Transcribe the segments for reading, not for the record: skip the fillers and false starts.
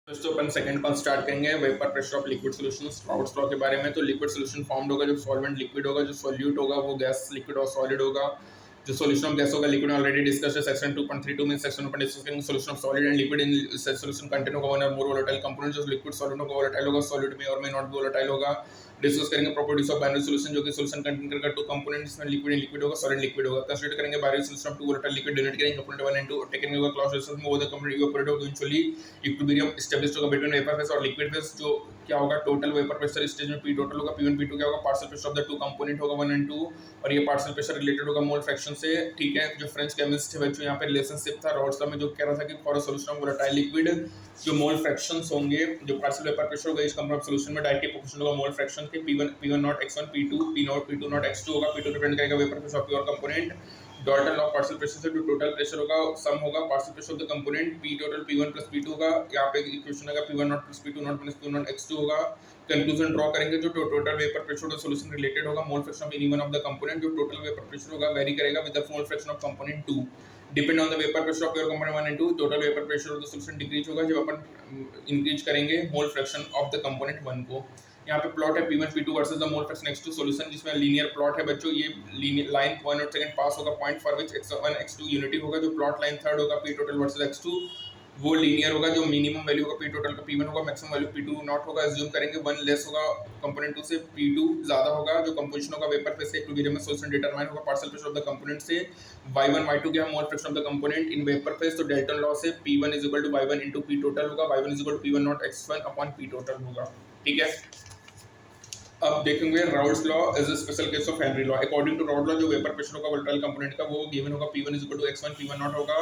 तो अपन second part start करेंगे vapour pressure of liquid solutions routes law के बारे में। तो लिक्विड सॉल्यूशन फॉर्म्ड होगा जब सॉल्वेंट लिक्विड होगा, जो सॉल्यूट होगा वो गैस लिक्विड और सॉलिड होगा। जो सॉल्यूशन ऑफ गैस होगा लिक्विड ऑलरेडी डिस्कस्ड है सेक्शन 2.32 में। सेक्शन में डिस्कस करेंगे solution of solid and liquid in solution contain होगा वन और मोर वोलेटाइल कंपोनेंट। जो लिक्विड सॉलिड होगा वोलेटाइल होगा, सॉलिड में और में नॉट वोलेटाइल होगा। डिस्कस करेंगे प्रॉपर्टीज ऑफ बाइनरी सॉल्यूशन, जो कि सॉल्यूशन कंटेन करेगा टू कंपोनेंट्स में लिक्विड लिक्विड होगा, सॉलिड लिक्विड होगा। कंसीडर करेंगे binary solution of two volatile liquid, denote करेंगे कंपोनेंट 1 एंड 2 टेकन होगा क्लॉज रिलेशन में वो द कंपोनेंट इवेपोरेट होगा इवेंचुअली इक्विलिब्रियम एस्टैब्लिश्ड होगा बिटवीन वेपर फेज और लिक्विड फेज। जो क्या होगा टोटल वेपर प्रेशर स्टेज में पी टोटल होगा, P1 P2 क्या होगा partial pressure of the two component होगा 1 एंड 2, और ये पार्शियल प्रेशर रिलेटेड होगा मोल फ्रैक्शन से। ठीक है, जो फ्रेंच केमिस्ट है बच्चों यहाँ पे रिलेशनशिप था रॉड्स में, जो कह रहा था कि for a solution of volatile liquid जो मोल फ्रैक्शंस होंगे, जो पार्शियल वेपर प्रेशर होगा इस कंपाउंड सॉल्यूशन में डायरेक्टली प्रोपोर्शनल होगा मोल फ्रैक्शन के। P1 naught x1 P2 not x2 होगा। P2 डिपेंड करेगा vapour pressure of pure component. Dalton law partial pressure से जो टोटल प्रेशर होगा सम होगा partial pressure of the component P total P1 plus P2 होगा। यहाँ पे इक्वेशन होगा P1 naught plus P2 naught minus P1 naught x2 होगा। Conclusion draw करेंगे जो total vapour pressure of the solution related होगा mole fraction of any one of the component. जो total vapour pressure होगा वेरी करेगा with the mole fraction of component 2 depend on the vapour pressure of your component 1 and 2। Total vapour pressure of the solution decrease होगा जब अपन increase करेंगे मोल fraction of the component 1 को। यहाँ पे plot है P1 P2 versus the mole fraction x2 solution, जिसमें linear plot है बच्चों। ये लीनियर लाइन 1 और सेकंड पास होगा point for which x1 x2 unity होगा। जो प्लॉट लाइन थर्ड होगा P टोटल वर्सेस x2 वो लीनियर होगा। जो मिनिमम वैल्यू होगा P टोटल का P1 होगा, मैक्सिमम वैल्यू P2 नॉट होगा। अज्यूम करेंगे 1 लेस होगा कंपोनेंट 2 से, P2 ज्यादा होगा। जो कंपोजिशन होगा वेपर फेज से इक्विलिब्रियम में सॉल्यूशन डिटरमाइन होगा partial pressure of the component से। y1 y2 क्या है mole fraction of the component in vapour phase. तो डेल्टन लॉ से P1 is equal to y1 into P total होगा, y1 is equal to P1 naught x1 upon P total होगा। ठीक है, अब देखेंगे Raoult's law is a special case of Henry law. According to Raoult's law जो vapour pressure होगा volatile component का वो गिवन होगा P1 is equal to x1 P1 naught होगा।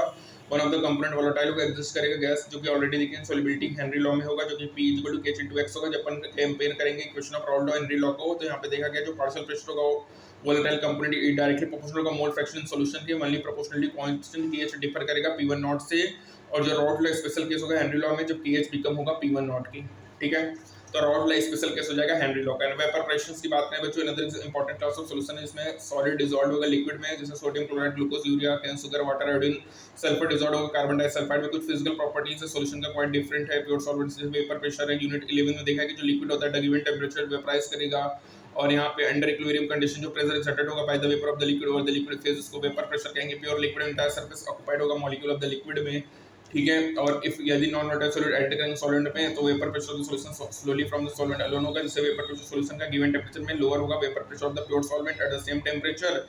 One of the component volatile होगा एग्जिस्ट करेगा gas, जो कि ऑलरेडी देखें सॉल्युबिलिटी हेनरी लॉ में होगा, जो कि P is equal to H into x होगा। जब अपन कंपेयर करेंगे equation of Raoult's law Henry law को, तो यहाँ पे देखा गया जो पार्शियल प्रेशर होगा वोलेटाइल कंपोनेंट डायरेक्टली प्रोपोर्शनल होगा मोल फ्रैक्शन सॉल्यूशन के, only proportionally constant pH differ करेगा P1 नॉट से। और जो राउल्स लॉ स्पेशल केस होगा हेनरी लॉ में जब pH बिकम होगा P1 नॉट की। ठीक है, तो राउल्स लॉ स्पेशल केस हो जाएगा हेनरी लॉ का। वेपर प्रेशर्स की बात करें बच्चों, another important class of solution है। इसमें सॉलिड डिसॉल्व होगा लिक्विड में, जैसे sodium chloride glucose urea can sugar water iodine. Sulphur dissolve होगा कार्बन डाइसल्फाइड में। कुछ फिजिकल प्रॉपर्टीज है सॉल्यूशन का क्वाइट डिफरेंट है। प्योर सॉल्वेंट से वेपर प्रेशर है यूनिट 11 में देखा कि जो लिक्विड होता है गिवन टेंपरेचर वेपराइज करेगा, और यहाँ पे अंडर इक्विलिब्रियम कंडीशन जो प्रेशर एक्सर्टेड होगा by the vapour of the liquid over the liquid phase उसको वेपर प्रेशर कहेंगे। Pure liquid entire surface occupied होगा मॉलिक्यूल ऑफ द लिक्विड में। ठीक है, और इफ यदि नॉन वोलेटाइल सॉलिड ऐड करेंगे सॉल्वेंट में तो vapour pressure of the solution slowly from the solvent alone होगा, जिससे वेपर प्रेशर सॉल्यूशन का गिवन टेंपरेचर में लोअर होगा vapour pressure of the pure solvent eight the same temperature.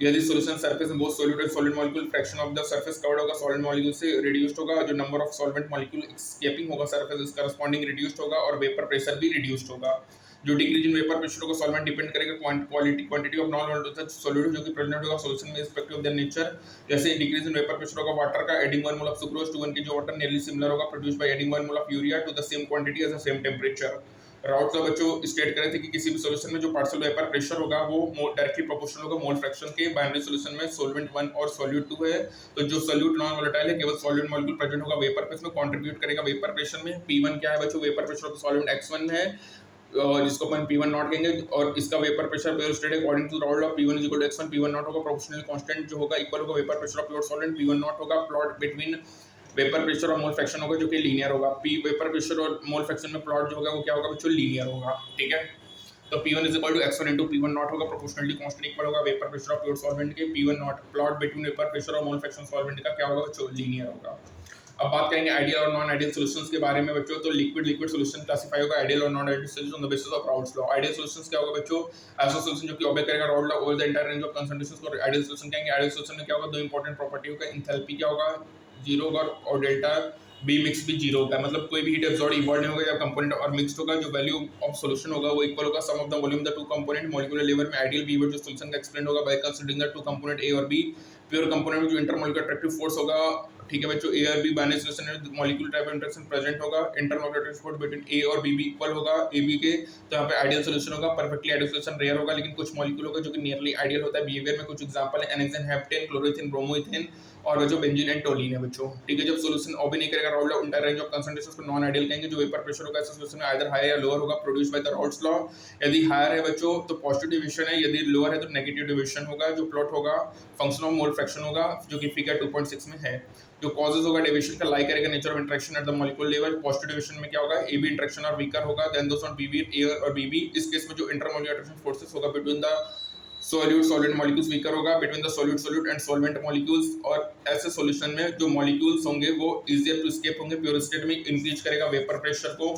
यदि solution surface में both solute and solid molecule fraction of the surface covered होगा solid molecule से reduced होगा, जो number of solvent molecule escaping होगा surface इस corresponding reduced होगा, और वेपर प्रेशर भी रिड्यूस्ड होगा। जो डिक्रीज इन वेपर प्रेशर होगा सॉल्वेंट डिपेंड करेगा quantity of non volatile solute जो कि प्रेजेंट होगा सॉल्यूशन में रिस्पेक्टिव ऑफ देयर नेचर। जैसे डिक्रीज इन वेपर प्रेशर होगा वाटर का, adding 1 mole of sucrose to 1 kg water nearly similar होगा produced by adding 1 mole of urea to the same quantity at the same temperature. Raoult's law बच्चों state करे थे कि किसी भी solution में जो पार्शियल वेपर प्रेशर होगा वो डायरेक्टली प्रोपोर्शनल होगा मोल फ्रैक्शन के। बाइनरी सॉल्यूशन में सॉल्वेंट 1 और सॉल्यूट 2 है, तो जो सॉल्यूट नॉन वोलेटाइल है केवल सॉल्वेंट मॉलिक्यूल प्रेजेंट होगा वेपर फेज में, कंट्रीब्यूट करेगा वेपर प्रेशर में। P1 क्या है बच्चों vapour pressure of solvent x1 है, जिसको अपन P1 नॉट कहेंगे, और इसका vapour pressure pure state according to Raoult's law P1 is equal to x1 P1 naught होगा प्रोपोर्शनल कांस्टेंट जो होगा इक्वल होगा vapour pressure of pure solvent P1 naught होगा। प्लॉट बिटवीन वेपर प्रेशर और mole fraction होगा जो कि linear होगा। P वेपर प्रेशर और मोल फ्रैक्शन में प्लॉट जो होगा वो क्या होगा बच्चों लीनियर होगा। ठीक है, तो P1 is equal to x1 into P1 naught होगा प्रोपोर्शनली कांस्टेंट इक्वल होगा vapour pressure of pure solvent के। P1 naught plot between vapour pressure और मोल फ्रैक्शन सॉल्वेंट का क्या होगा बच्चों लीनियर होगा। अब बात करेंगे आइडियल और नॉन आइडियल सॉल्यूशंस के बारे में बच्चों। तो लिक्विड लिक्विड सॉल्यूशन क्लासिफाई होगा आइडियल और non ideal solution on the basis of Raoult's law. Ideal solutions क्या होगा बच्चों, ऐसा सॉल्यूशन जो कि ओबे करेगा Raoult's law over the entire range of concentrations को आइडियल सॉल्यूशन कहेंगे। आइडियल सॉल्यूशन में क्या होगा दो इंपॉर्टेंट प्रॉपर्टी होगा, एंथैल्पी क्या होगा 0 होगा और डेल्टा बी मिक्स भी 0 होगा, मतलब कोई भी हीट एब्जॉर्ब इवॉल्व नहीं होगा या कंपोनेंट और मिक्स्ड होगा। जो वैल्यू ऑफ सॉल्यूशन होगा वो इक्वल होगा sum of the volume the two component molecular level में। आइडियल बीवर जो सॉल्यूशन का एक्सप्लेन होगा by considering the two component A और बी। प्योर कंपोनेंट में जो इंटरमॉलिक्यूलर अट्रैक्टिव फोर्स होगा, ठीक है बच्चों, ए और बी बाइनरी सॉल्यूशन में मॉलिक्यूलर टाइप इंटरेक्शन प्रेजेंट होगा। इंटरमॉलिक्यूलर फोर्स बिटवीन ए और बी भी इक्वल होगा ए बी के, तो यहाँ पे आइडियल सॉल्यूशन होगा। परफेक्टली आइडियल सॉल्यूशन रेयर होगा, लेकिन कुछ मॉलिक्यूल होगा जो कि नियरली आइडियल होता है बिहेवियर में। कुछ एग्जांपल है एनेक्सेन, हेप्टेन, क्लोरोइथेन, ब्रोमोइथेन और जो बेंजीन एंड टोलिन है बच्चों। ठीक है, जब सॉल्यूशन ओबे नहीं करेगा Raoult's law entire range of concentrations को नॉन आइडियल कहेंगे। जो वेपर प्रेशर होगा ऐसे सॉल्यूशन में आइदर हायर या लोअर होगा produced by the Raoult's law. यदि हायर है बच्चों तो पॉजिटिव डिविजन है, यदि लोअर है तो नेगेटिव डिविजन होगा। जो प्लॉट होगा फंक्शन ऑफ मोल फ्रैक्शन होगा जो कि फिगर 2.6 में है। जो कॉजेज होगा डेविएशन का लाई करेगा nature of interaction at the molecule level. Positive deviation में क्या होगा, ए बी इंटरेक्शन और वीकर होगा, then those on BB A और बीबी। इस केस में जो इंटरमोलिकुलर अट्रैक्शन फोर्सेस होगा between the solute solvent molecules weaker होगा between the solute solute and solvent molecules. और ऐसे सॉल्यूशन में जो मॉलिक्यूल्स होंगे वो इजियर टू एस्केप होंगे, प्योर स्टेट में इंक्रीज करेगा वेपर प्रेशर को,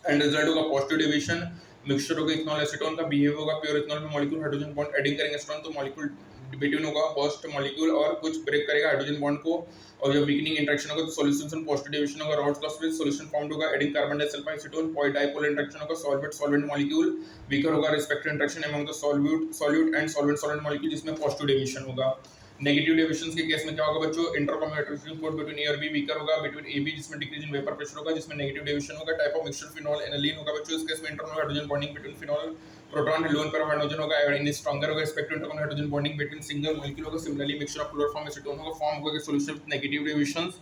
एंड रिजल्ट होगा पॉजिटिव डेविएशन। मिक्सचर होगा इथनॉल एसीटोन का, बिहेव होगा प्योर इथनॉल में मॉलिक्यूल हाइड्रोजन बॉन्ड एडिंग करेंगे एसीटोन, तो मॉलिक्यूल बिटवीन होगा फर्स्ट मॉलिक्यूल और कुछ ब्रेक करेगा हाइड्रोजन बॉन्ड को, और जब वीकनिंग इंटरेक्शन होगा तो सॉल्यूशन पॉजिटिव डेविएशन होगा, रॉड्स का स्प्लिट सॉल्यूशन फाउंड होगा adding carbon disulphide acetone, dipole interaction होगा सॉल्वेंट सॉल्वेंट मॉलिक्यूल, वीकर होगा respective interaction among the solute and solvent solvent molecule जिसमें पॉजिटिव डेविएशन होगा। नेगेटिव डेविएशंस के केस में क्या होगा बच्चों, इंटरकॉम्युनिकेशन अट्रैक्शन फोर्स बिटवीन ए और बी वीकर होगा बिटवीन ए बी जिसमें डिक्रीज इन वेपर प्रेशर होगा जिसमें नेगेटिव डेविएशन होगा। Type of mixture phenol aniline होगा बच्चों, इस केस में internal hydrogen bonding between phenol proton lone पर हाइड्रोजन होगा, इन स्ट्रॉन्गर होगा respect to internal hydrogen bonding between single molecule होगा। Similarly mixture of chloroform acetone होगा फॉर्म होगा solution with negative deviations.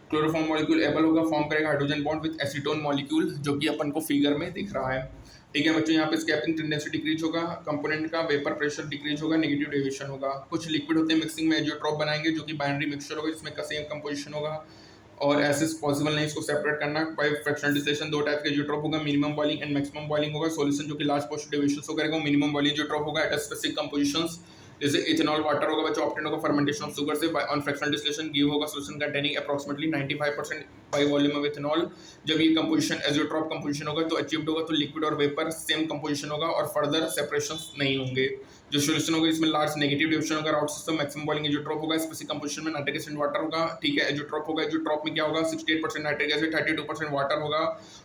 Chloroform molecule able होगा form करेगा hydrogen bond with acetone molecule, जो कि अपन को फिगर में दिख रहा है। ठीक है बच्चों, यहाँ पे स्कैपिंग टेंडेंसी डिक्रीज होगा, कंपोनेंट का वेपर प्रेशर डिक्रीज होगा, नेगेटिव डेविएशन होगा। कुछ लिक्विड होते हैं मिक्सिंग में एजियोट्रॉप बनाएंगे जो कि बाइनरी मिक्सचर होगा जिसमें का सेम कंपोजिशन होगा, और ऐसे पॉसिबल नहीं इसको सेपरेट करना। बाय फ्रैक्शनल डिस्टिलेशन दो टाइप के एजियोट्रॉप होगा, minimum boiling and maximum boiling होगा। सॉल्यूशन जो कि लार्ज पॉजिटिव डेविएशन हो करेगा, मिनिमम बॉइलिंग एजियोट्रॉप होगा एट स्पेसिफिक कंपोजिशंस, जैसे इथेनॉल वाटर होगा बच्चों, ऑब्टेन होगा फर्मेंटेशन ऑफ शुगर से ऑन फ्रैक्शनल डिस्टिलेशन, गिव होगा solution containing approximately 95% by volume of ethanol. जब ये कंपोजिशन एजियोट्रॉप कंपोजिशन होगा तो अचीव्ड होगा तो लिक्विड और वेपर सेम कंपोजिशन होगा और फर्दर सेपरेशंस नहीं होंगे। जो सॉल्यूशन होगा इसमें लार्ज नेगेटिव डिविजन होगा, राउट सिस्टम मैक्सिमम बॉइलिंग एजियोट्रॉप होगा, स्पेसिफिक कंपोजिशन में नाइट्रिक एसिड वाटर होगा। ठीक है, एजियोट्रॉप होगा, एजियोट्रॉप में क्या होगा 68% नाइट्रिक एसिड 32% वाटर होगा,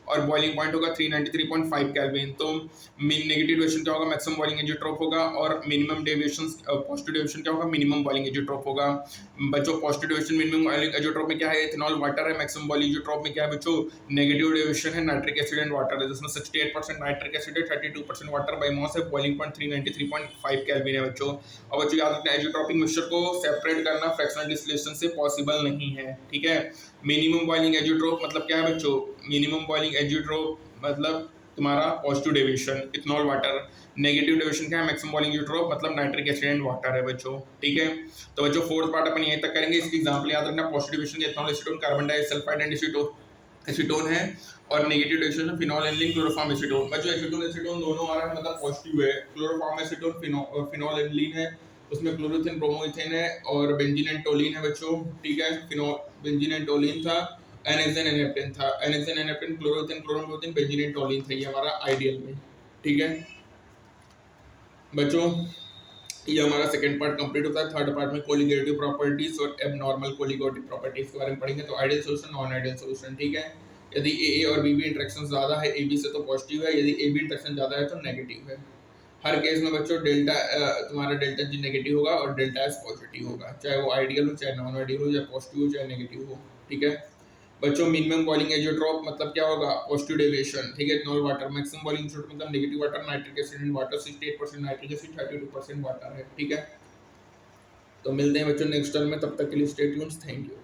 और बॉइलिंग पॉइंट होगा 393.5 केल्विन। तो नेगेटिव डेविएशन क्या होगा, मैक्सिमम बॉइलिंग एजियोट्रॉप होगा, और मिनिमम डेविएशन पॉजिटिव डेविएशन क्या होगा, मिनिमम बॉइलिंग एजियोट्रॉप होगा। बच्चों positive deviation minimum boiling azeotrope में क्या है, इथेनॉल वाटर है, मैक्सिमम बॉइलिंग एजियोट्रॉप में क्या है बच्चों, नेगेटिव डेविएशन है, नाइट्रिक एसिड एंड वाटर है, जिसमें 68% नाइट्रिक एसिड है, 32% वाटर बाय मॉस है, बॉइलिंग पॉइंट 393.5 केल्विन है बच्चों। और बच्चों याद रखना एजियोट्रॉपिक मिक्सचर को सेपरेट करना फ्रैक्शनल डिस्टिलेशन से पॉसिबल नहीं है। ठीक है, मिनिमम बॉइलिंग एजियोट्रॉप मतलब क्या है बच्चों, मिनिमम बॉइलिंग एजियोट्रॉप मतलब तुम्हारा positive deviation ethanol water, negative deviation क्या है, मैक्सिमम बॉइलिंग एजियोट्रॉप मतलब नाइट्रिक एसिड एंड वाटर है बच्चों। ठीक है, तो बच्चों फोर्थ पार्ट अपन यहीं तक करेंगे। इसकी एग्जांपल याद रखना, positive deviation ethanol acetone carbon disulphide and acetone है, और negative deviation phenol aniline chloroform acetone. बच्चों एसीटोन एसीटोन दोनों आ रहा है मतलब पॉजिटिव है, क्लोरोफॉर्म एसीटोन फिनॉल एनिलीन है, उसमें क्लोरोथेन ब्रोमोइथेन है और बेंजीन एंड टोलिन है बच्चों। ठीक है, फिनॉल बेंजीन एंड टोलिन था, एनहेक्सेन एनेप्टेन था, एनहेक्सेन एनेप्टेन क्लोरोथेन क्लोरोब्रोमीन बेंजीन एंड टोलिन था, ये हमारा आइडियल में। ठीक है बच्चों, ये हमारा सेकंड पार्ट कंप्लीट होता है। थर्ड पार्ट में कोलिगेटिव प्रॉपर्टीज और एबनॉर्मल कोलिगेटिव प्रॉपर्टीज के बारे में पढ़ेंगे, तो ideal solution non ideal solution. ठीक है, यदि ए और बी इंटरेक्शन ज्यादा है, ए बी से तो पॉजिटिव है, यदि ए बी इंटरेक्शन ज्यादा है तो नेगेटिव है। हर केस में बच्चों डेल्टा तुम्हारा डेल्टा जी नेगेटिव होगा और डेल्टा एस पॉजिटिव होगा, चाहे वो आइडियल हो चाहे नॉन आइडियल हो, चाहे पॉजिटिव हो चाहे नेगेटिव हो। ठीक है बच्चों, मिनिमम बॉइलिंग एजियोट्रॉप मतलब क्या होगा, पॉजिटिव डेविएशन। ठीक है, ethanol water, maximum boiling azeotrope मतलब negative water, nitric acid and water 68% nitric acid 32% water है। ठीक है, तो मिलते हैं बच्चों नेक्स्ट टर्म में, तब तक के लिए स्टे ट्यून्ड, थैंक यू।